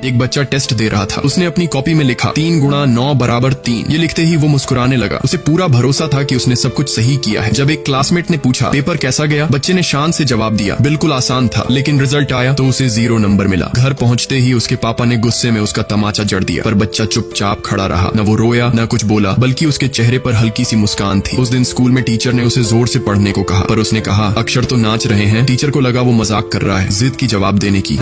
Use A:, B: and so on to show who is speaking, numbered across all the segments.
A: एक बच्चा टेस्ट दे रहा था। उसने अपनी कॉपी में लिखा 3 गुणा 9 बराबर 3। ये लिखते ही वो मुस्कुराने लगा। उसे पूरा भरोसा था कि उसने सब कुछ सही किया है। जब एक क्लासमेट ने पूछा पेपर कैसा गया, बच्चे ने शान से जवाब दिया बिल्कुल आसान था, लेकिन रिजल्ट आया तो उसे 0 नंबर मिला। घर पहुंचते ही उसके पापा ने गुस्से में उसका तमाचा जड़ दिया, पर बच्चा चुपचाप खड़ा रहा। न वो रोया न कुछ बोला, बल्कि उसके चेहरे पर हल्की सी मुस्कान थी। उस दिन स्कूल में टीचर ने उसे जोर से पढ़ने को कहा, पर उसने कहा अक्षर तो नाच रहे हैं। टीचर को लगा वो मजाक कर रहा है, जिद की जवाब देने की।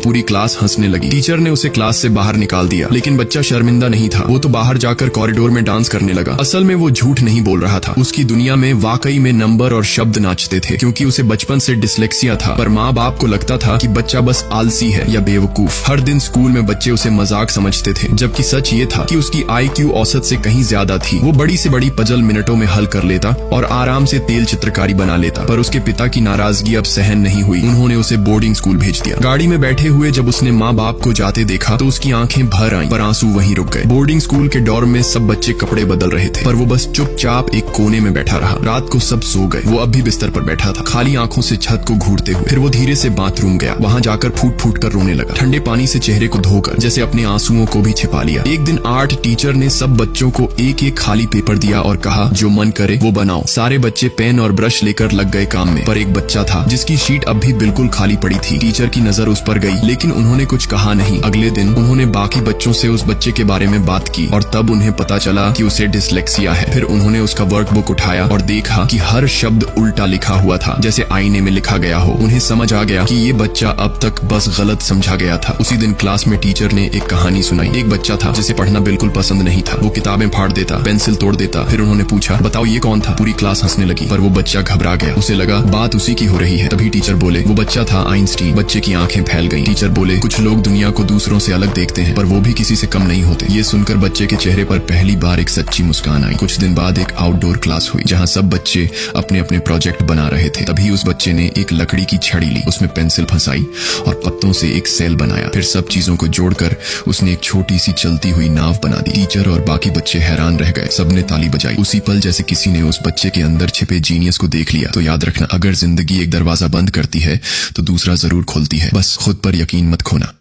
A: पूरी क्लास हंसने लगी। टीचर ने उसे क्लास से बाहर निकाल दिया, लेकिन बच्चा शर्मिंदा नहीं था। वो तो बाहर जाकर कॉरिडोर में डांस करने लगा। असल में वो झूठ नहीं बोल रहा था। उसकी दुनिया में वाकई में नंबर और शब्द नाचते थे, क्योंकि उसे बचपन से डिसलेक्सिया था। पर माँ बाप को लगता था कि बच्चा बस आलसी है या बेवकूफ। हर दिन स्कूल में बच्चे उसे मजाक समझते थे, जबकि सच ये था कि उसकी IQ औसत से कहीं ज्यादा थी। वो बड़ी से बड़ी पजल मिनटों में हल कर लेता और आराम से तेल चित्रकारी बना लेता। पर उसके पिता की नाराजगी अब सहन नहीं हुई। उन्होंने उसे बोर्डिंग स्कूल भेज दिया। गाड़ी में बैठे हुए जब उसने माँ बाप को जाते देखा तो उसकी आंखें भर आईं, पर आंसू वहीं रुक गए। बोर्डिंग स्कूल के डॉर्म में सब बच्चे कपड़े बदल रहे थे, पर वो बस चुपचाप एक कोने में बैठा रहा। रात को सब सो गए। वो अब भी बिस्तर पर बैठा था, खाली आंखों से छत को घूरते हुए। फिर वो धीरे से बाथरूम गया। वहाँ जाकर फूट फूट कर रोने लगा, ठंडे पानी से चेहरे को धोकर, जैसे अपने आंसुओं को भी छिपा लिया। एक दिन आर्ट टीचर ने सब बच्चों को एक एक खाली पेपर दिया और कहा जो मन करे वो बनाओ। सारे बच्चे पेन और ब्रश लेकर लग गए काम में, पर एक बच्चा था जिसकी शीट अब भी बिल्कुल खाली पड़ी थी। टीचर की नजर उस पर गई, लेकिन उन्होंने कुछ कहा नहीं। अगले दिन उन्होंने बाकी बच्चों से उस बच्चे के बारे में बात की और तब उन्हें पता चला कि उसे डिसलेक्सिया है। फिर उन्होंने उसका वर्कबुक उठाया और देखा कि हर शब्द उल्टा लिखा हुआ था, जैसे आईने में लिखा गया हो। उन्हें समझ आ गया कि ये बच्चा अब तक बस गलत समझा गया था। उसी दिन क्लास में टीचर ने एक कहानी सुनाई। एक बच्चा था जिसे पढ़ना बिल्कुल पसंद नहीं था। वो किताबें फाड़ देता, पेंसिल तोड़ देता। फिर उन्होंने पूछा बताओ ये कौन था। पूरी क्लास हंसने लगी, पर वो बच्चा घबरा गया। उसे लगा बात उसी की हो रही है। तभी टीचर बोले वो बच्चा था आइंस्टीन। बच्चे की आंखें फैल गईं। टीचर बोले कुछ लोग दुनिया को दूसरों से अलग देखते हैं, पर वो भी किसी से कम नहीं होते। ये सुनकर बच्चे के चेहरे पर पहली बार एक सच्ची मुस्कान आई। कुछ दिन बाद एक आउटडोर क्लास हुई, जहाँ सब बच्चे अपने अपने प्रोजेक्ट बना रहे थे। तभी उस बच्चे ने एक लकड़ी की छड़ी ली, उसमें पेंसिल फंसाई और पत्तों से एक सेल बनाया। फिर सब चीजों को जोड़कर उसने एक छोटी सी चलती हुई नाव बना दी। टीचर और बाकी बच्चे हैरान रह गए। सबने ताली बजाई। उसी पल जैसे किसी ने उस बच्चे के अंदर छिपे जीनियस को देख लिया। तो याद रखना, अगर जिंदगी एक दरवाजा बंद करती है तो दूसरा जरूर खोलती है। बस खुद पर यकीन मत खोना।